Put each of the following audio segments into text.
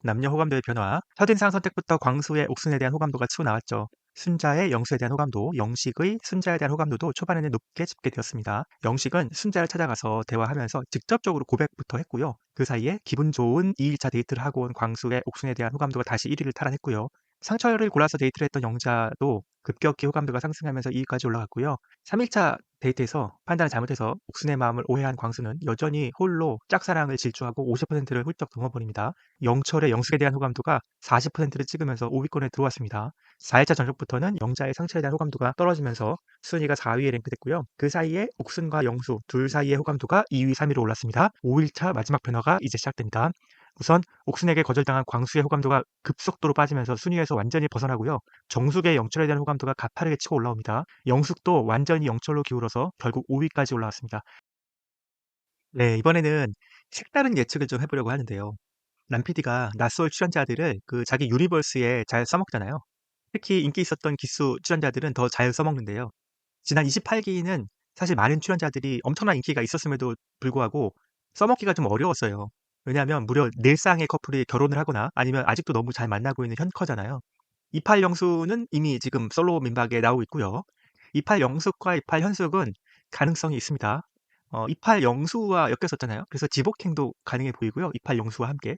남녀 호감도의 변화. 첫인상 선택부터 광수의 옥순에 대한 호감도가 치고 나왔죠. 순자의 영수에 대한 호감도, 영식의 순자에 대한 호감도도 초반에는 높게 집계 되었습니다. 영식은 순자를 찾아가서 대화하면서 직접적으로 고백부터 했고요. 그 사이에 기분 좋은 2일차 데이트를 하고 온 광수의 옥순에 대한 호감도가 다시 1위를 탈환했고요. 상철을 골라서 데이트를 했던 영자도 급격히 호감도가 상승하면서 2위까지 올라갔고요. 3일차 데이트에서 판단을 잘못해서 옥순의 마음을 오해한 광수는 여전히 홀로 짝사랑을 질주하고 50%를 훌쩍 넘어버립니다. 영철의 영숙에 대한 호감도가 40%를 찍으면서 5위권에 들어왔습니다. 4일차 전적부터는 영자의 상처에 대한 호감도가 떨어지면서 순위가 4위에 랭크됐고요. 그 사이에 옥순과 영수 둘 사이의 호감도가 2위, 3위로 올랐습니다. 5일차 마지막 변화가 이제 시작됩니다. 우선 옥순에게 거절당한 광수의 호감도가 급속도로 빠지면서 순위에서 완전히 벗어나고요. 정숙의 영철에 대한 호감도가 가파르게 치고 올라옵니다. 영숙도 완전히 영철로 기울어서 결국 5위까지 올라왔습니다. 네, 이번에는 색다른 예측을 좀 해보려고 하는데요. 남 PD가 낯설 출연자들을 그 자기 유니버스에 잘 써먹잖아요. 특히 인기 있었던 기수 출연자들은 더 잘 써먹는데요. 지난 28기는 사실 많은 출연자들이 엄청난 인기가 있었음에도 불구하고 써먹기가 좀 어려웠어요. 왜냐하면 무려 4쌍의 커플이 결혼을 하거나 아니면 아직도 너무 잘 만나고 있는 현커잖아요. 28영수는 이미 지금 솔로 민박에 나오고 있고요. 28영숙과 28현숙은 가능성이 있습니다. 28영수와 엮였었잖아요. 그래서 지복행도 가능해 보이고요. 28영수와 함께.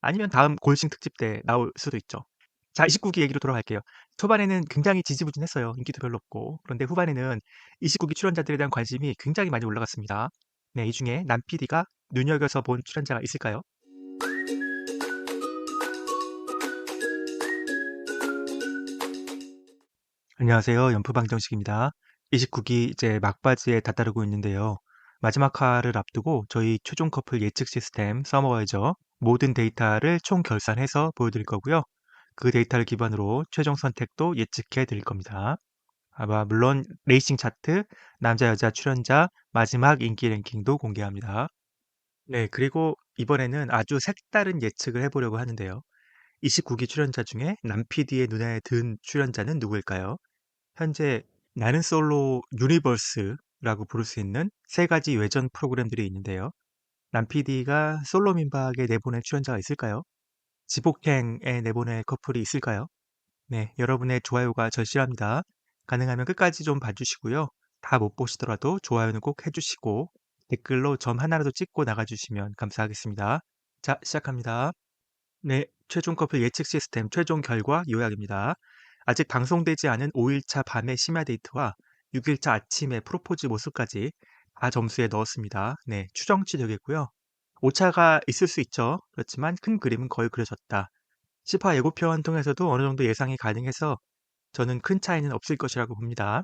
아니면 다음 골싱 특집 때 나올 수도 있죠. 자, 29기 얘기로 돌아갈게요. 초반에는 굉장히 지지부진했어요. 인기도 별로 없고. 그런데 후반에는 29기 출연자들에 대한 관심이 굉장히 많이 올라갔습니다. 네, 이 중에 남 PD가 눈여겨서 본 출연자가 있을까요? 안녕하세요. 연프방정식입니다. 29기 이제 막바지에 다다르고 있는데요. 마지막 화를 앞두고 저희 최종 커플 예측 시스템 써먹어야죠. 모든 데이터를 총 결산해서 보여드릴 거고요. 그 데이터를 기반으로 최종 선택도 예측해 드릴 겁니다. 물론 레이싱 차트, 남자 여자 출연자, 마지막 인기 랭킹도 공개합니다. 네, 그리고 이번에는 아주 색다른 예측을 해보려고 하는데요. 29기 출연자 중에 남 PD의 눈에 든 출연자는 누구일까요? 현재 나는 솔로 유니버스라고 부를 수 있는 세 가지 외전 프로그램들이 있는데요. 남 PD가 솔로 민박에 내보낼 출연자가 있을까요? 지복행에 내보낼 커플이 있을까요? 네, 여러분의 좋아요가 절실합니다. 가능하면 끝까지 좀 봐주시고요. 다 못 보시더라도 좋아요는 꼭 해주시고 댓글로 점 하나라도 찍고 나가주시면 감사하겠습니다. 자, 시작합니다. 네, 최종 커플 예측 시스템 최종 결과 요약입니다. 아직 방송되지 않은 5일차 밤의 심야 데이트와 6일차 아침의 프로포즈 모습까지 다 점수에 넣었습니다. 네, 추정치 되겠고요. 오차가 있을 수 있죠. 그렇지만 큰 그림은 거의 그려졌다. 10화 예고편 통해서도 어느 정도 예상이 가능해서 저는 큰 차이는 없을 것이라고 봅니다.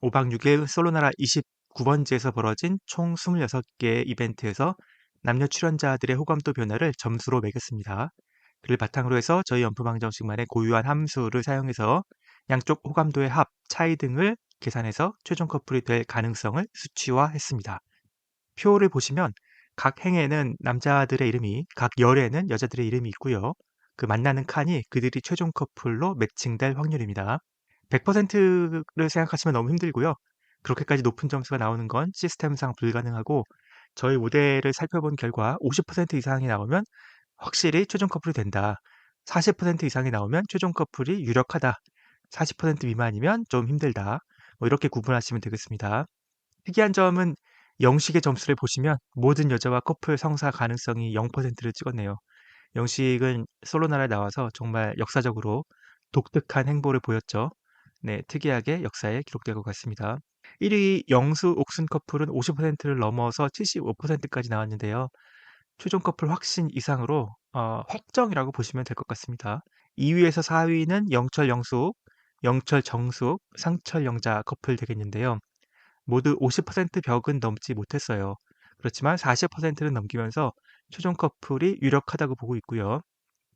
5박 6일 솔로나라 29번지에서 벌어진 총 26개의 이벤트에서 남녀 출연자들의 호감도 변화를 점수로 매겼습니다. 그를 바탕으로 해서 저희 연프방정식만의 고유한 함수를 사용해서 양쪽 호감도의 합, 차이 등을 계산해서 최종 커플이 될 가능성을 수치화했습니다. 표를 보시면 각 행에는 남자들의 이름이, 각 열에는 여자들의 이름이 있고요. 그 만나는 칸이 그들이 최종 커플로 매칭될 확률입니다. 100%를 생각하시면 너무 힘들고요. 그렇게까지 높은 점수가 나오는 건 시스템상 불가능하고 저희 모델을 살펴본 결과 50% 이상이 나오면 확실히 최종 커플이 된다. 40% 이상이 나오면 최종 커플이 유력하다. 40% 미만이면 좀 힘들다. 뭐 이렇게 구분하시면 되겠습니다. 특이한 점은 영식의 점수를 보시면 모든 여자와 커플 성사 가능성이 0%를 찍었네요. 영식은 솔로나라에 나와서 정말 역사적으로 독특한 행보를 보였죠. 네, 특이하게 역사에 기록될 것 같습니다. 1위 영수 옥순 커플은 50%를 넘어서 75%까지 나왔는데요. 최종 커플 확신 이상으로 확정이라고 보시면 될 것 같습니다. 2위에서 4위는 영철 영숙, 영철 정숙, 상철 영자 커플 되겠는데요. 모두 50% 벽은 넘지 못했어요. 그렇지만 40%는 넘기면서 최종 커플이 유력하다고 보고 있고요.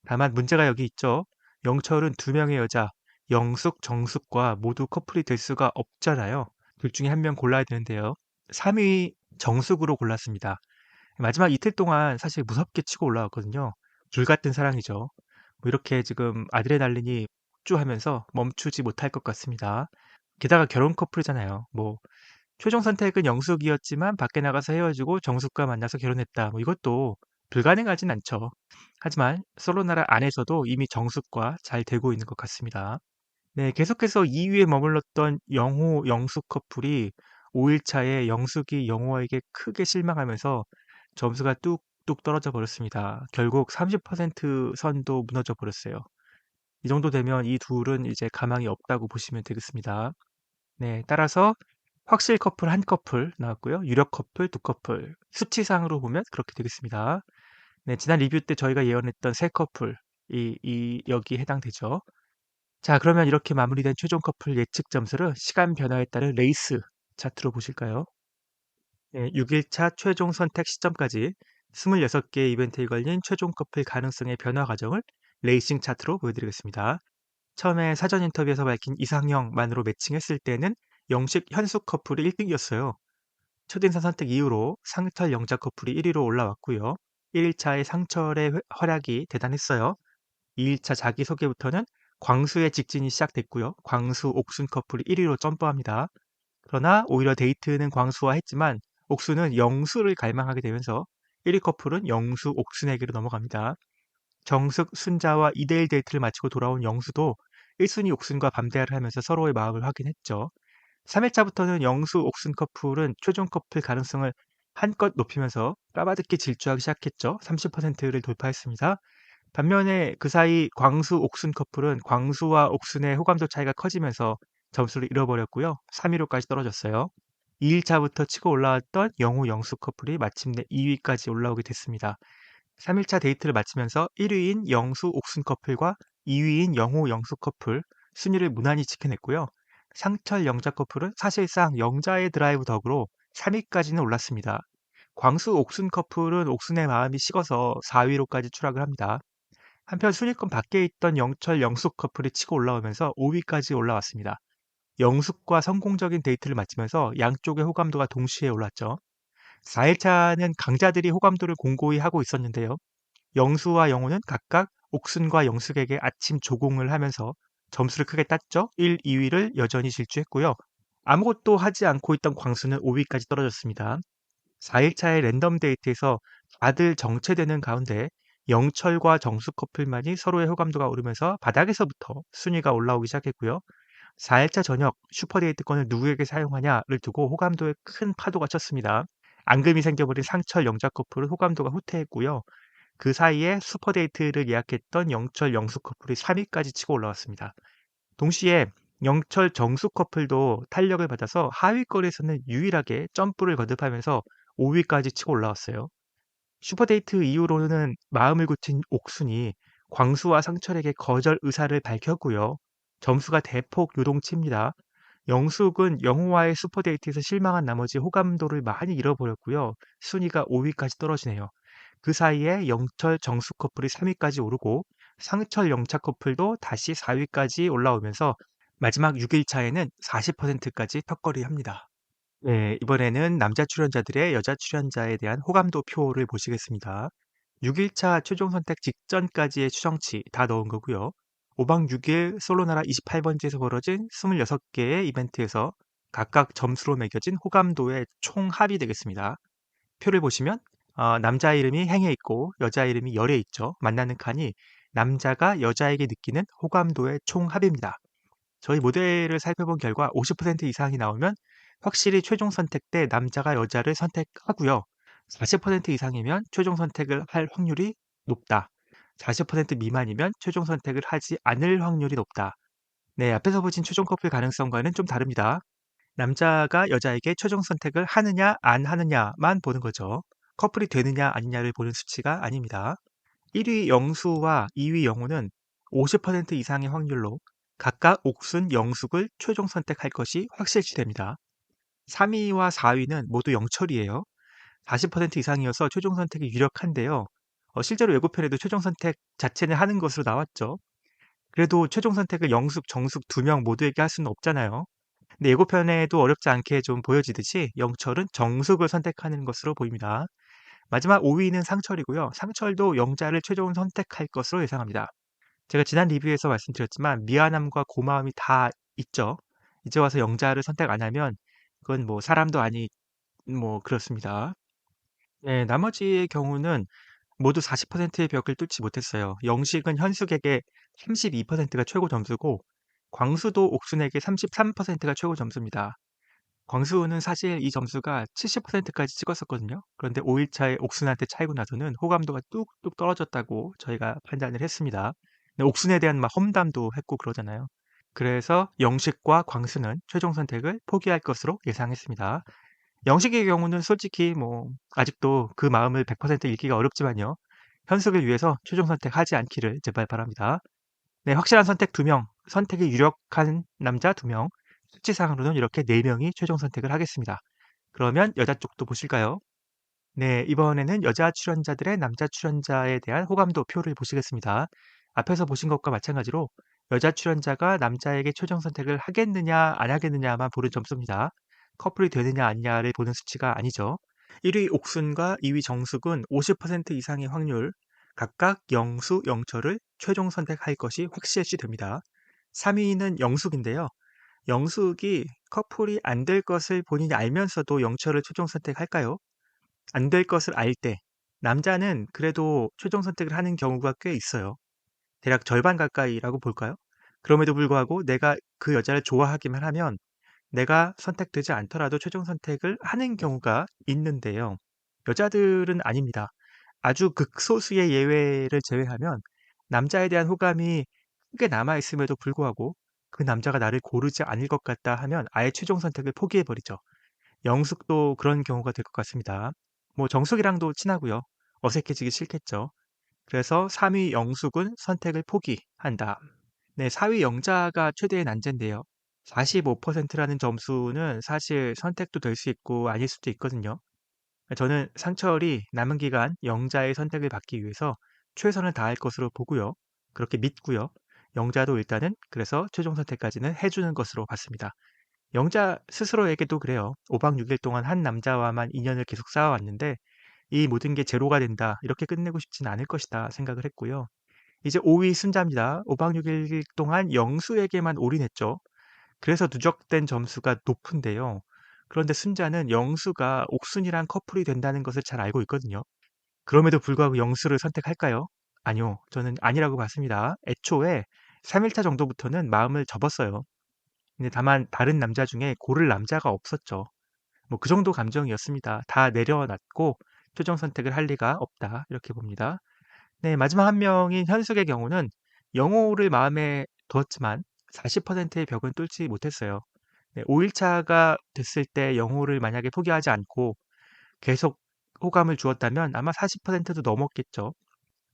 다만 문제가 여기 있죠. 영철은 두 명의 여자, 영숙, 정숙과 모두 커플이 될 수가 없잖아요. 둘 중에 한 명 골라야 되는데요. 3위 정숙으로 골랐습니다. 마지막 이틀 동안 사실 무섭게 치고 올라왔거든요. 불같은 사랑이죠. 뭐 이렇게 지금 아드레날린이 폭주하면서 멈추지 못할 것 같습니다. 게다가 결혼 커플이잖아요. 뭐 최종 선택은 영숙이었지만 밖에 나가서 헤어지고 정숙과 만나서 결혼했다. 뭐 이것도 불가능하진 않죠. 하지만 솔로나라 안에서도 이미 정숙과 잘 되고 있는 것 같습니다. 네, 계속해서 2위에 머물렀던 영호, 영숙 커플이 5일차에 영숙이 영호에게 크게 실망하면서 점수가 뚝뚝 떨어져 버렸습니다. 결국 30% 선도 무너져 버렸어요. 이 정도 되면 이 둘은 이제 가망이 없다고 보시면 되겠습니다. 네, 따라서 확실 커플 한 커플 나왔고요. 유력 커플 두 커플. 수치상으로 보면 그렇게 되겠습니다. 네, 지난 리뷰 때 저희가 예언했던 세 커플, 여기에 해당되죠. 자, 그러면 이렇게 마무리된 최종 커플 예측 점수를 시간 변화에 따른 레이스 차트로 보실까요? 네, 6일차 최종 선택 시점까지 26개의 이벤트에 걸린 최종 커플 가능성의 변화 과정을 레이싱 차트로 보여드리겠습니다. 처음에 사전 인터뷰에서 밝힌 이상형만으로 매칭했을 때는 영식 현숙 커플이 1등이었어요. 첫인상 선택 이후로 상철 영자 커플이 1위로 올라왔고요. 1일차의 상철의 활약이 대단했어요. 2일차 자기소개부터는 광수의 직진이 시작됐고요. 광수, 옥순 커플이 1위로 점프합니다. 그러나 오히려 데이트는 광수와 했지만 옥수는 영수를 갈망하게 되면서 1위 커플은 영수, 옥순에게로 넘어갑니다. 정숙, 순자와 2대1 데이트를 마치고 돌아온 영수도 1순위 옥순과 밤대화를 하면서 서로의 마음을 확인했죠. 3일차부터는 영수, 옥순 커플은 최종 커플 가능성을 한껏 높이면서 까마득히 질주하기 시작했죠. 30%를 돌파했습니다. 반면에 그 사이 광수, 옥순 커플은 광수와 옥순의 호감도 차이가 커지면서 점수를 잃어버렸고요. 3위로까지 떨어졌어요. 2일차부터 치고 올라왔던 영우, 영수 커플이 마침내 2위까지 올라오게 됐습니다. 3일차 데이트를 마치면서 1위인 영수, 옥순 커플과 2위인 영호, 영수 커플 순위를 무난히 지켜냈고요. 상철, 영자 커플은 사실상 영자의 드라이브 덕으로 3위까지는 올랐습니다. 광수, 옥순 커플은 옥순의 마음이 식어서 4위로까지 추락을 합니다. 한편 순위권 밖에 있던 영철, 영숙 커플이 치고 올라오면서 5위까지 올라왔습니다. 영숙과 성공적인 데이트를 마치면서 양쪽의 호감도가 동시에 올랐죠. 4일차는 강자들이 호감도를 공고히 하고 있었는데요. 영수와 영호는 각각 옥순과 영숙에게 아침 조공을 하면서 점수를 크게 땄죠. 1, 2위를 여전히 질주했고요. 아무것도 하지 않고 있던 광수는 5위까지 떨어졌습니다. 4일차의 랜덤 데이트에서 다들 정체되는 가운데 영철과 정숙 커플만이 서로의 호감도가 오르면서 바닥에서부터 순위가 올라오기 시작했고요. 4일차 저녁 슈퍼데이트권을 누구에게 사용하냐를 두고 호감도에 큰 파도가 쳤습니다. 앙금이 생겨버린 상철 영자 커플은 호감도가 후퇴했고요. 그 사이에 슈퍼데이트를 예약했던 영철 영숙 커플이 3위까지 치고 올라왔습니다. 동시에 영철 정숙 커플도 탄력을 받아서 하위권에서는 유일하게 점프를 거듭하면서 5위까지 치고 올라왔어요. 슈퍼데이트 이후로는 마음을 굳힌 옥순이 광수와 상철에게 거절 의사를 밝혔고요. 점수가 대폭 요동칩니다. 영숙은 영호와의 슈퍼데이트에서 실망한 나머지 호감도를 많이 잃어버렸고요. 순위가 5위까지 떨어지네요. 그 사이에 영철 정숙 커플이 3위까지 오르고 상철 영차 커플도 다시 4위까지 올라오면서 마지막 6일차에는 40%까지 턱걸이합니다. 네, 이번에는 남자 출연자들의 여자 출연자에 대한 호감도 표를 보시겠습니다. 6일차 최종 선택 직전까지의 추정치 다 넣은 거고요. 5박 6일 솔로나라 28번지에서 벌어진 26개의 이벤트에서 각각 점수로 매겨진 호감도의 총합이 되겠습니다. 표를 보시면 남자 이름이 행에 있고 여자 이름이 열에 있죠. 만나는 칸이 남자가 여자에게 느끼는 호감도의 총합입니다. 저희 모델을 살펴본 결과 50% 이상이 나오면 확실히 최종 선택 때 남자가 여자를 선택하고요. 40% 이상이면 최종 선택을 할 확률이 높다. 40% 미만이면 최종 선택을 하지 않을 확률이 높다. 네, 앞에서 보신 최종 커플 가능성과는 좀 다릅니다. 남자가 여자에게 최종 선택을 하느냐 안 하느냐만 보는 거죠. 커플이 되느냐 아니냐를 보는 수치가 아닙니다. 1위 영수와 2위 영호는 50% 이상의 확률로 각각 옥순, 영숙을 최종 선택할 것이 확실시됩니다. 3위와 4위는 모두 영철이에요. 40% 이상이어서 최종 선택이 유력한데요. 실제로 예고편에도 최종 선택 자체는 하는 것으로 나왔죠. 그래도 최종 선택을 영숙, 정숙 두 명 모두에게 할 수는 없잖아요. 근데 예고편에도 어렵지 않게 좀 보여지듯이 영철은 정숙을 선택하는 것으로 보입니다. 마지막 5위는 상철이고요. 상철도 영자를 최종 선택할 것으로 예상합니다. 제가 지난 리뷰에서 말씀드렸지만 미안함과 고마움이 다 있죠. 이제 와서 영자를 선택 안 하면 그건 뭐 사람도 아니 뭐 그렇습니다. 네, 나머지의 경우는 모두 40%의 벽을 뚫지 못했어요. 영식은 현숙에게 32%가 최고 점수고 광수도 옥순에게 33%가 최고 점수입니다. 광수는 사실 이 점수가 70%까지 찍었었거든요. 그런데 5일차에 옥순한테 차이고 나서는 호감도가 뚝뚝 떨어졌다고 저희가 판단을 했습니다. 근데 옥순에 대한 막 험담도 했고 그러잖아요. 그래서 영식과 광수는 최종 선택을 포기할 것으로 예상했습니다. 영식의 경우는 솔직히 뭐 아직도 그 마음을 100% 읽기가 어렵지만요. 현숙을 위해서 최종 선택하지 않기를 제발 바랍니다. 네, 확실한 선택 2명, 선택이 유력한 남자 2명, 수치상으로는 이렇게 4명이 최종 선택을 하겠습니다. 그러면 여자 쪽도 보실까요? 네, 이번에는 여자 출연자들의 남자 출연자에 대한 호감도 표를 보시겠습니다. 앞에서 보신 것과 마찬가지로 여자 출연자가 남자에게 최종 선택을 하겠느냐 안 하겠느냐만 보는 점수입니다. 커플이 되느냐 아니냐를 보는 수치가 아니죠. 1위 옥순과 2위 정숙은 50% 이상의 확률, 각각 영수, 영철을 최종 선택할 것이 확실시 됩니다. 3위는 영숙인데요. 영숙이 커플이 안 될 것을 본인이 알면서도 영철을 최종 선택할까요? 안 될 것을 알 때 남자는 그래도 최종 선택을 하는 경우가 꽤 있어요. 대략 절반 가까이라고 볼까요? 그럼에도 불구하고 내가 그 여자를 좋아하기만 하면 내가 선택되지 않더라도 최종 선택을 하는 경우가 있는데요. 여자들은 아닙니다. 아주 극소수의 예외를 제외하면 남자에 대한 호감이 크게 남아있음에도 불구하고 그 남자가 나를 고르지 않을 것 같다 하면 아예 최종 선택을 포기해버리죠. 영숙도 그런 경우가 될 것 같습니다. 뭐 정숙이랑도 친하고요. 어색해지기 싫겠죠. 그래서 3위 영숙은 선택을 포기한다. 네, 4위 영자가 최대의 난제인데요. 45%라는 점수는 사실 선택도 될 수 있고 아닐 수도 있거든요. 저는 상철이 남은 기간 영자의 선택을 받기 위해서 최선을 다할 것으로 보고요. 그렇게 믿고요. 영자도 일단은 그래서 최종 선택까지는 해주는 것으로 봤습니다. 영자 스스로에게도 그래요. 5박 6일 동안 한 남자와만 인연을 계속 쌓아왔는데 이 모든 게 제로가 된다. 이렇게 끝내고 싶진 않을 것이다 생각을 했고요. 이제 5위 순자입니다. 5박 6일 동안 영수에게만 올인했죠. 그래서 누적된 점수가 높은데요. 그런데 순자는 영수가 옥순이랑 커플이 된다는 것을 잘 알고 있거든요. 그럼에도 불구하고 영수를 선택할까요? 아니요. 저는 아니라고 봤습니다. 애초에 3일차 정도부터는 마음을 접었어요. 근데 다만 다른 남자 중에 고를 남자가 없었죠. 뭐 그 정도 감정이었습니다. 다 내려놨고 최종 선택을 할 리가 없다. 이렇게 봅니다. 네, 마지막 한 명인 현숙의 경우는 영호를 마음에 두었지만 40%의 벽은 뚫지 못했어요. 네, 5일차가 됐을 때 영호를 만약에 포기하지 않고 계속 호감을 주었다면 아마 40%도 넘었겠죠.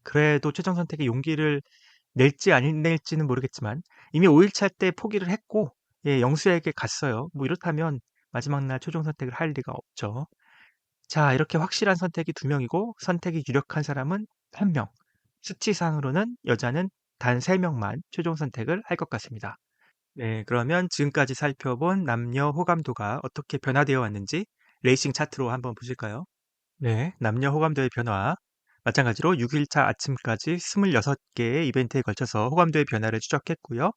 그래도 최종 선택의 용기를 낼지 안 낼지는 모르겠지만 이미 5일차 때 포기를 했고 예, 영수에게 갔어요. 뭐 이렇다면 마지막 날 최종 선택을 할 리가 없죠. 자, 이렇게 확실한 선택이 2명이고 선택이 유력한 사람은 1명. 수치상으로는 여자는 단 3명만 최종 선택을 할 것 같습니다. 네, 그러면 지금까지 살펴본 남녀 호감도가 어떻게 변화되어 왔는지 레이싱 차트로 한번 보실까요? 네, 남녀 호감도의 변화. 마찬가지로 6일차 아침까지 26개의 이벤트에 걸쳐서 호감도의 변화를 추적했고요.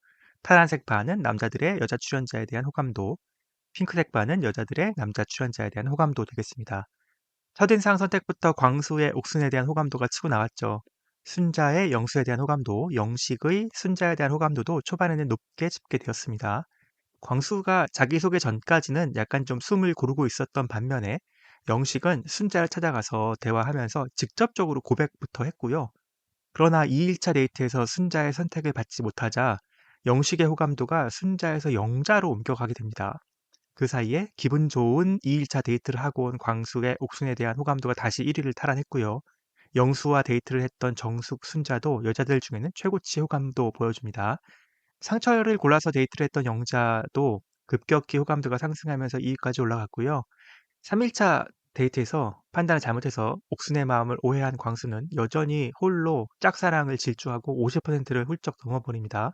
파란색 바는 남자들의 여자 출연자에 대한 호감도, 핑크색 바는 여자들의 남자 출연자에 대한 호감도 되겠습니다. 첫인상 선택부터 광수의 옥순에 대한 호감도가 치고 나왔죠. 순자의 영수에 대한 호감도, 영식의 순자에 대한 호감도도 초반에는 높게 집계되었습니다. 광수가 자기소개 전까지는 약간 좀 숨을 고르고 있었던 반면에 영식은 순자를 찾아가서 대화하면서 직접적으로 고백부터 했고요. 그러나 2일차 데이트에서 순자의 선택을 받지 못하자 영식의 호감도가 순자에서 영자로 옮겨가게 됩니다. 그 사이에 기분 좋은 2일차 데이트를 하고 온 광수의 옥순에 대한 호감도가 다시 1위를 탈환했고요. 영수와 데이트를 했던 정숙, 순자도 여자들 중에는 최고치 호감도 보여줍니다. 상철을 골라서 데이트를 했던 영자도 급격히 호감도가 상승하면서 2위까지 올라갔고요. 3일차 데이트에서 판단을 잘못해서 옥순의 마음을 오해한 광수는 여전히 홀로 짝사랑을 질주하고 50%를 훌쩍 넘어버립니다.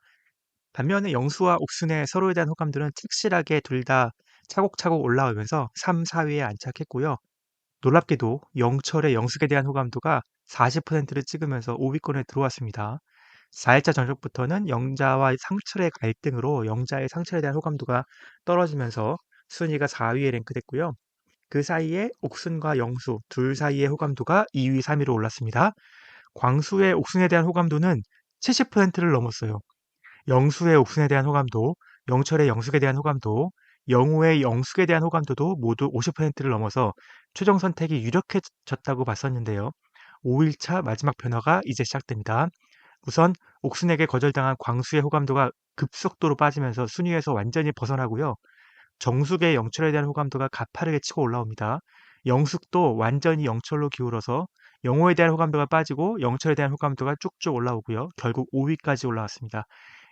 반면에 영수와 옥순의 서로에 대한 호감도는 착실하게 둘 다 차곡차곡 올라오면서 3, 4위에 안착했고요. 놀랍게도 영철의 영숙에 대한 호감도가 40%를 찍으면서 5위권에 들어왔습니다. 4일차 전적부터는 영자와 상철의 갈등으로 영자의 상철에 대한 호감도가 떨어지면서 순위가 4위에 랭크됐고요. 그 사이에 옥순과 영수 둘 사이의 호감도가 2위, 3위로 올랐습니다. 광수의 옥순에 대한 호감도는 70%를 넘었어요. 영수의 옥순에 대한 호감도, 영철의 영숙에 대한 호감도, 영호의 영숙에 대한 호감도도 모두 50%를 넘어서 최종 선택이 유력해졌다고 봤었는데요. 5일차 마지막 변화가 이제 시작됩니다. 우선 옥순에게 거절당한 광수의 호감도가 급속도로 빠지면서 순위에서 완전히 벗어나고요. 정숙의 영철에 대한 호감도가 가파르게 치고 올라옵니다. 영숙도 완전히 영철로 기울어서 영호에 대한 호감도가 빠지고 영철에 대한 호감도가 쭉쭉 올라오고요. 결국 5위까지 올라왔습니다.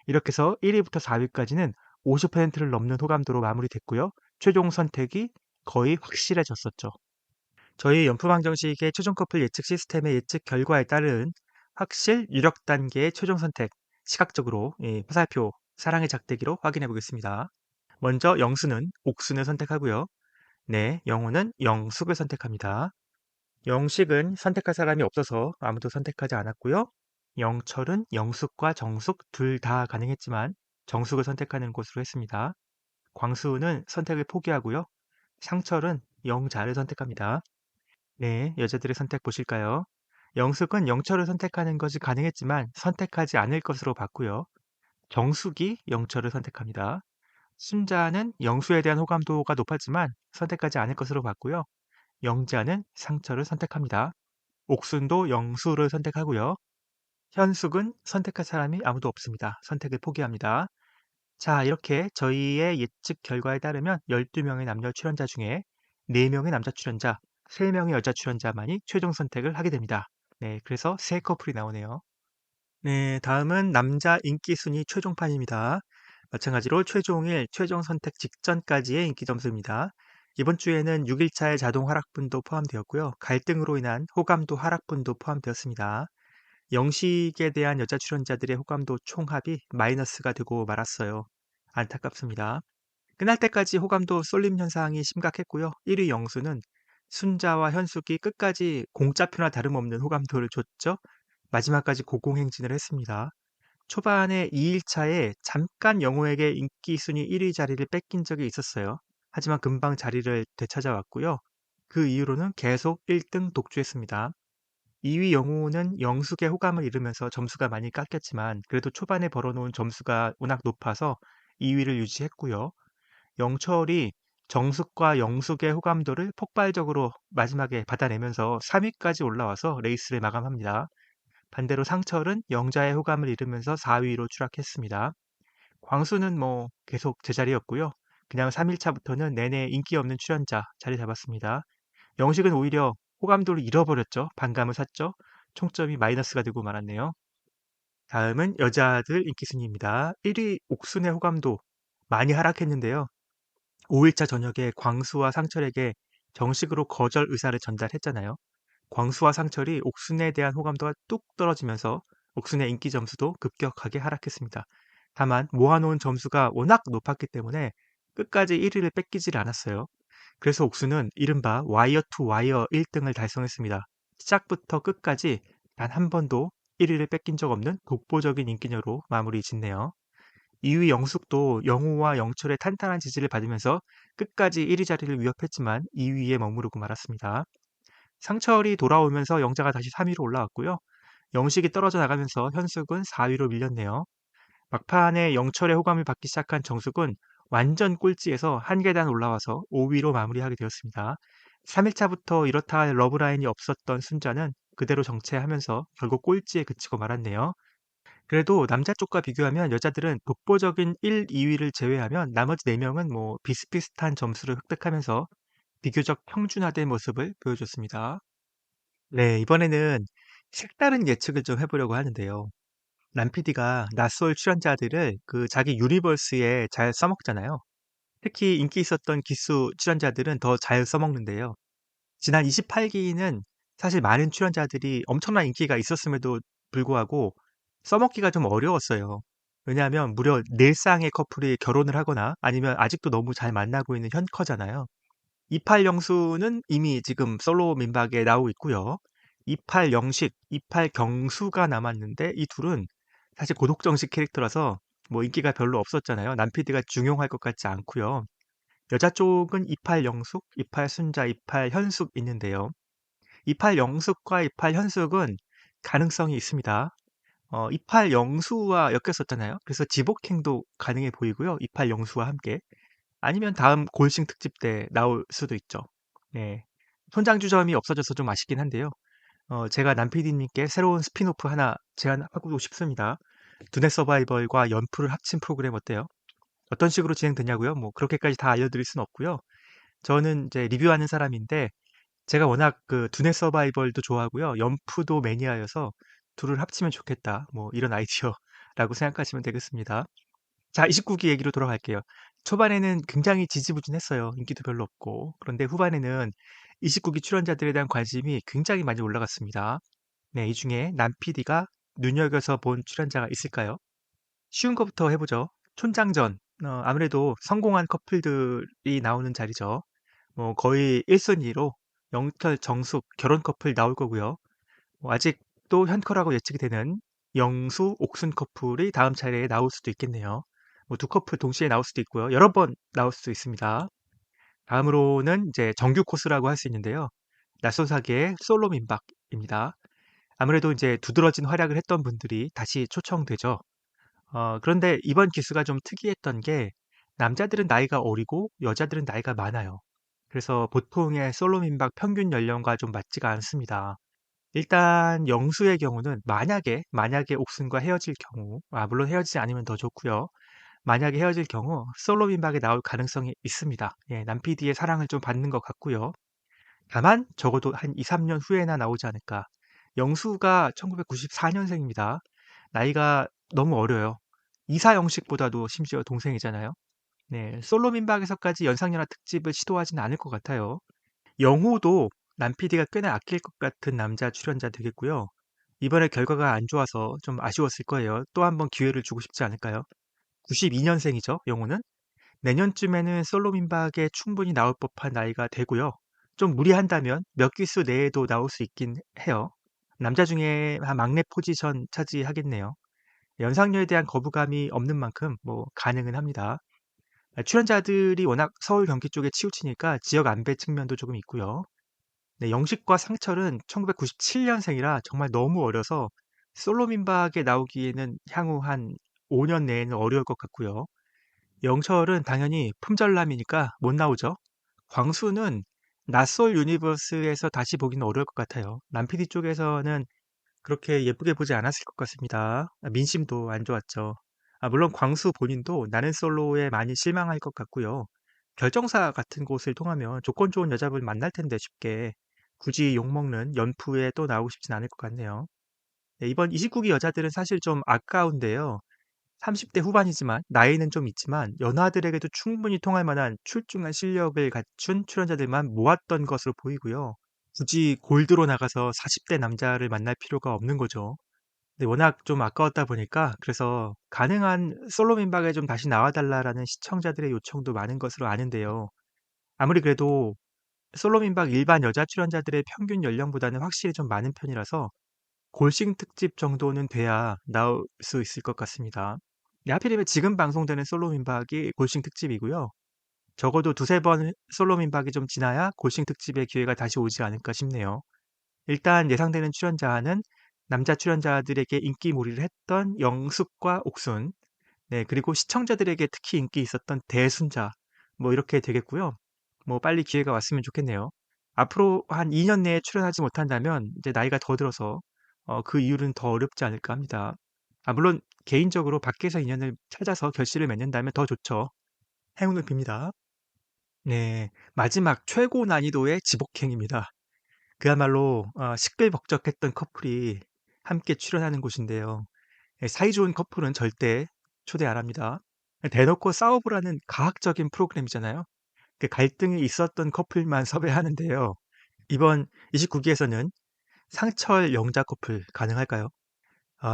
이렇게 해서 1위부터 4위까지는 50%를 넘는 호감도로 마무리됐고요. 최종 선택이 거의 확실해졌었죠. 저희 연프방정식의 최종 커플 예측 시스템의 예측 결과에 따른 확실 유력 단계의 최종 선택, 시각적으로 화살표 사랑의 작대기로 확인해 보겠습니다. 먼저 영수는 옥순을 선택하고요. 네, 영호는 영숙을 선택합니다. 영식은 선택할 사람이 없어서 아무도 선택하지 않았고요. 영철은 영숙과 정숙 둘 다 가능했지만 정숙을 선택하는 것으로 했습니다. 광수는 선택을 포기하고요. 상철은 영자를 선택합니다. 네, 여자들의 선택 보실까요? 영숙은 영철을 선택하는 것이 가능했지만 선택하지 않을 것으로 봤고요. 정숙이 영철을 선택합니다. 순자는 영수에 대한 호감도가 높았지만 선택하지 않을 것으로 봤고요. 영자는 상철을 선택합니다. 옥순도 영수를 선택하고요. 현숙은 선택할 사람이 아무도 없습니다. 선택을 포기합니다. 자, 이렇게 저희의 예측 결과에 따르면 12명의 남녀 출연자 중에 4명의 남자 출연자, 3명의 여자 출연자만이 최종 선택을 하게 됩니다. 네, 그래서 3커플이 나오네요. 네, 다음은 남자 인기 순위 최종판입니다. 마찬가지로 최종일, 최종 선택 직전까지의 인기 점수입니다. 이번 주에는 6일차의 자동 하락분도 포함되었고요. 갈등으로 인한 호감도 하락분도 포함되었습니다. 영식에 대한 여자 출연자들의 호감도 총합이 마이너스가 되고 말았어요. 안타깝습니다. 끝날 때까지 호감도 쏠림 현상이 심각했고요. 1위 영수는 순자와 현숙이 끝까지 공짜표나 다름없는 호감도를 줬죠. 마지막까지 고공행진을 했습니다. 초반에 2일차에 잠깐 영호에게 인기 순위 1위 자리를 뺏긴 적이 있었어요. 하지만 금방 자리를 되찾아왔고요. 그 이후로는 계속 1등 독주했습니다. 2위 영호는 영숙의 호감을 잃으면서 점수가 많이 깎였지만 그래도 초반에 벌어놓은 점수가 워낙 높아서 2위를 유지했고요. 영철이 정숙과 영숙의 호감도를 폭발적으로 마지막에 받아내면서 3위까지 올라와서 레이스를 마감합니다. 반대로 상철은 영자의 호감을 잃으면서 4위로 추락했습니다. 광수는 계속 제자리였고요. 그냥 3일차부터는 내내 인기 없는 출연자 자리 잡았습니다. 영식은 오히려 호감도를 잃어버렸죠. 반감을 샀죠. 총점이 마이너스가 되고 말았네요. 다음은 여자들 인기 순위입니다. 1위 옥순의 호감도 많이 하락했는데요. 5일차 저녁에 광수와 상철에게 정식으로 거절 의사를 전달했잖아요. 광수와 상철이 옥순에 대한 호감도가 뚝 떨어지면서 옥순의 인기 점수도 급격하게 하락했습니다. 다만 모아놓은 점수가 워낙 높았기 때문에 끝까지 1위를 뺏기질 않았어요. 그래서 옥수는 이른바 와이어 투 와이어 1등을 달성했습니다. 시작부터 끝까지 단 한 번도 1위를 뺏긴 적 없는 독보적인 인기녀로 마무리 짓네요. 2위 영숙도 영호와 영철의 탄탄한 지지를 받으면서 끝까지 1위 자리를 위협했지만 2위에 머무르고 말았습니다. 상철이 돌아오면서 영자가 다시 3위로 올라왔고요. 영식이 떨어져 나가면서 현숙은 4위로 밀렸네요. 막판에 영철의 호감을 받기 시작한 정숙은 완전 꼴찌에서 한 계단 올라와서 5위로 마무리하게 되었습니다. 3일차부터 이렇다 할 러브라인이 없었던 순자는 그대로 정체하면서 결국 꼴찌에 그치고 말았네요. 그래도 남자 쪽과 비교하면 여자들은 독보적인 1, 2위를 제외하면 나머지 4명은 비슷비슷한 점수를 획득하면서 비교적 평준화된 모습을 보여줬습니다. 네, 이번에는 색다른 예측을 좀 해보려고 하는데요. 람PD가 낯설 출연자들을 자기 유니버스에 잘 써먹잖아요. 특히 인기 있었던 기수 출연자들은 더 잘 써먹는데요. 지난 28기는 사실 많은 출연자들이 엄청난 인기가 있었음에도 불구하고 써먹기가 좀 어려웠어요. 왜냐하면 무려 4쌍의 커플이 결혼을 하거나 아니면 아직도 너무 잘 만나고 있는 현커잖아요. 28영수는 이미 지금 솔로 민박에 나오고 있고요. 28영식, 28경수가 남았는데 이 둘은 사실 고독정식 캐릭터라서 인기가 별로 없었잖아요. 남PD가 중용할 것 같지 않고요. 여자 쪽은 이팔 영숙, 이팔 순자, 이팔 현숙 있는데요. 이팔 영숙과 이팔 현숙은 가능성이 있습니다. 이팔 영수와 엮였었잖아요. 그래서 지복행도 가능해 보이고요. 이팔 영수와 함께. 아니면 다음 골싱 특집 때 나올 수도 있죠. 네. 손장주점이 없어져서 좀 아쉽긴 한데요. 제가 남PD님께 새로운 스핀오프 하나 제안하고 싶습니다. 두뇌 서바이벌과 연프를 합친 프로그램 어때요? 어떤 식으로 진행되냐고요? 뭐 그렇게까지 다 알려드릴 수는 없고요. 저는 이제 리뷰하는 사람인데 제가 워낙 그 두뇌 서바이벌도 좋아하고요. 연프도 매니아여서 둘을 합치면 좋겠다. 뭐 이런 아이디어라고 생각하시면 되겠습니다. 자, 29기 얘기로 돌아갈게요. 초반에는 굉장히 지지부진했어요. 인기도 별로 없고. 그런데 후반에는 29기 출연자들에 대한 관심이 굉장히 많이 올라갔습니다. 네, 이 중에 남 PD가 눈여겨서 본 출연자가 있을까요? 쉬운 것부터 해보죠. 촌장전. 아무래도 성공한 커플들이 나오는 자리죠. 뭐 거의 1순위로 영철, 정숙, 결혼 커플 나올 거고요. 아직도 현커라고 예측이 되는 영수, 옥순 커플이 다음 차례에 나올 수도 있겠네요. 뭐 두 커플 동시에 나올 수도 있고요. 여러 번 나올 수도 있습니다. 다음으로는 이제 정규 코스라고 할 수 있는데요. 낯선 사계의 솔로 민박입니다. 아무래도 이제 두드러진 활약을 했던 분들이 다시 초청되죠. 그런데 이번 기수가 좀 특이했던 게 남자들은 나이가 어리고 여자들은 나이가 많아요. 그래서 보통의 솔로 민박 평균 연령과 좀 맞지가 않습니다. 일단 영수의 경우는 만약에 옥순과 헤어질 경우, 물론 헤어지지 않으면 더 좋고요. 만약에 헤어질 경우 솔로 민박에 나올 가능성이 있습니다. 예, 남 PD의 사랑을 좀 받는 것 같고요. 다만 적어도 한 2, 3년 후에나 나오지 않을까. 영수가 1994년생입니다. 나이가 너무 어려요. 이사영식보다도 심지어 동생이잖아요. 네, 솔로 민박에서까지 연상연하 특집을 시도하지는 않을 것 같아요. 영호도 남 PD가 꽤나 아낄 것 같은 남자 출연자 되겠고요. 이번에 결과가 안 좋아서 좀 아쉬웠을 거예요. 또 한번 기회를 주고 싶지 않을까요? 92년생이죠, 영호는. 내년쯤에는 솔로 민박에 충분히 나올 법한 나이가 되고요. 좀 무리한다면 몇 기수 내에도 나올 수 있긴 해요. 남자 중에 한 막내 포지션 차지하겠네요. 연상녀에 대한 거부감이 없는 만큼 뭐 가능은 합니다. 출연자들이 워낙 서울 경기 쪽에 치우치니까 지역 안배 측면도 조금 있고요. 네, 영식과 상철은 1997년생이라 정말 너무 어려서 솔로 민박에 나오기에는 향후 한 5년 내에는 어려울 것 같고요. 영철은 당연히 품절남이니까 못 나오죠. 광수는 낯설 유니버스에서 다시 보기는 어려울 것 같아요. 남PD 쪽에서는 그렇게 예쁘게 보지 않았을 것 같습니다. 민심도 안 좋았죠. 물론 광수 본인도 나는 솔로에 많이 실망할 것 같고요. 결정사 같은 곳을 통하면 조건 좋은 여자분 만날 텐데 쉽게 굳이 욕먹는 연프에 또 나오고 싶진 않을 것 같네요. 네, 이번 29기 여자들은 사실 좀 아까운데요. 30대 후반이지만 나이는 좀 있지만 연하들에게도 충분히 통할 만한 출중한 실력을 갖춘 출연자들만 모았던 것으로 보이고요. 굳이 골드로 나가서 40대 남자를 만날 필요가 없는 거죠. 근데 워낙 좀 아까웠다 보니까 그래서 가능한 솔로 민박에 좀 다시 나와달라라는 시청자들의 요청도 많은 것으로 아는데요. 아무리 그래도 솔로 민박 일반 여자 출연자들의 평균 연령보다는 확실히 좀 많은 편이라서 골싱 특집 정도는 돼야 나올 수 있을 것 같습니다. 네, 하필이면 지금 방송되는 솔로 민박이 골싱 특집이고요. 적어도 두세 번 솔로 민박이 좀 지나야 골싱 특집의 기회가 다시 오지 않을까 싶네요. 일단 예상되는 출연자는 남자 출연자들에게 인기몰이를 했던 영숙과 옥순, 네, 그리고 시청자들에게 특히 인기 있었던 대순자, 뭐 이렇게 되겠고요. 뭐 빨리 기회가 왔으면 좋겠네요. 앞으로 한 2년 내에 출연하지 못한다면 이제 나이가 더 들어서 그 이유는 더 어렵지 않을까 합니다. 물론 개인적으로 밖에서 인연을 찾아서 결실을 맺는다면 더 좋죠. 행운을 빕니다. 네, 마지막 최고 난이도의 지복행입니다. 그야말로 시끌벅적했던 커플이 함께 출연하는 곳인데요. 사이좋은 커플은 절대 초대 안 합니다. 대놓고 싸워보라는 과학적인 프로그램이잖아요. 그 갈등이 있었던 커플만 섭외하는데요. 이번 29기에서는 상철 영자 커플 가능할까요?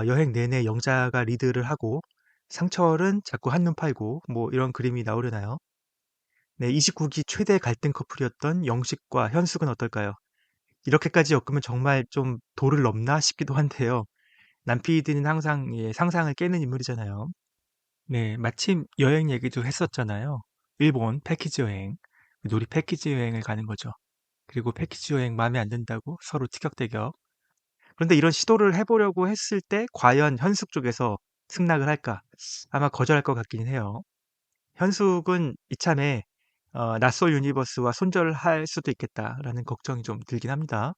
여행 내내 영자가 리드를 하고 상철은 자꾸 한눈 팔고 뭐 이런 그림이 나오려나요? 네, 29기 최대 갈등 커플이었던 영식과 현숙은 어떨까요? 이렇게까지 엮으면 정말 좀 도를 넘나 싶기도 한데요. 남PD는 항상 예, 상상을 깨는 인물이잖아요. 네, 마침 여행 얘기도 했었잖아요. 일본 패키지 여행, 놀이 패키지 여행을 가는 거죠. 그리고 패키지 여행 마음에 안 든다고 서로 티격태격. 그런데 이런 시도를 해보려고 했을 때 과연 현숙 쪽에서 승낙을 할까? 아마 거절할 것 같긴 해요. 현숙은 이참에 낯설 유니버스와 손절할 수도 있겠다라는 걱정이 좀 들긴 합니다.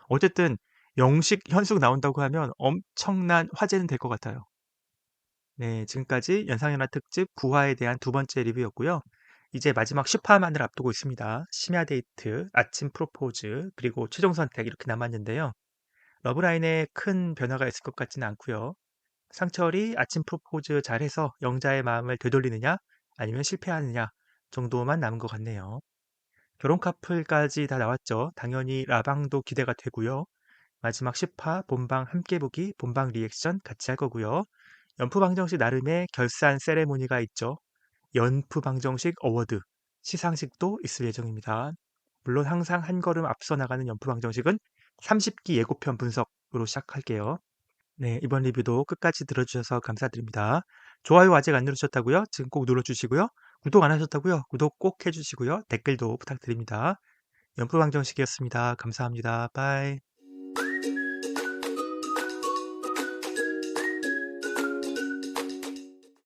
어쨌든 영식 현숙 나온다고 하면 엄청난 화제는 될 것 같아요. 네, 지금까지 연상연하 특집 9화에 대한 두 번째 리뷰였고요. 이제 마지막 10화만을 앞두고 있습니다. 심야 데이트, 아침 프로포즈, 그리고 최종 선택 이렇게 남았는데요. 러브라인에 큰 변화가 있을 것 같지는 않고요. 상철이 아침 프로포즈 잘해서 영자의 마음을 되돌리느냐 아니면 실패하느냐 정도만 남은 것 같네요. 결혼 커플까지 다 나왔죠. 당연히 라방도 기대가 되고요. 마지막 10화 본방 함께 보기 본방 리액션 같이 할 거고요. 연프방정식 나름의 결산 세레모니가 있죠. 연프방정식 어워드 시상식도 있을 예정입니다. 물론 항상 한 걸음 앞서 나가는 연프방정식은 30기 예고편 분석으로 시작할게요. 네, 이번 리뷰도 끝까지 들어주셔서 감사드립니다. 좋아요 아직 안 누르셨다고요? 지금 꼭 눌러주시고요. 구독 안 하셨다고요? 구독 꼭 해주시고요. 댓글도 부탁드립니다. 연프방정식이었습니다. 감사합니다. 빠이.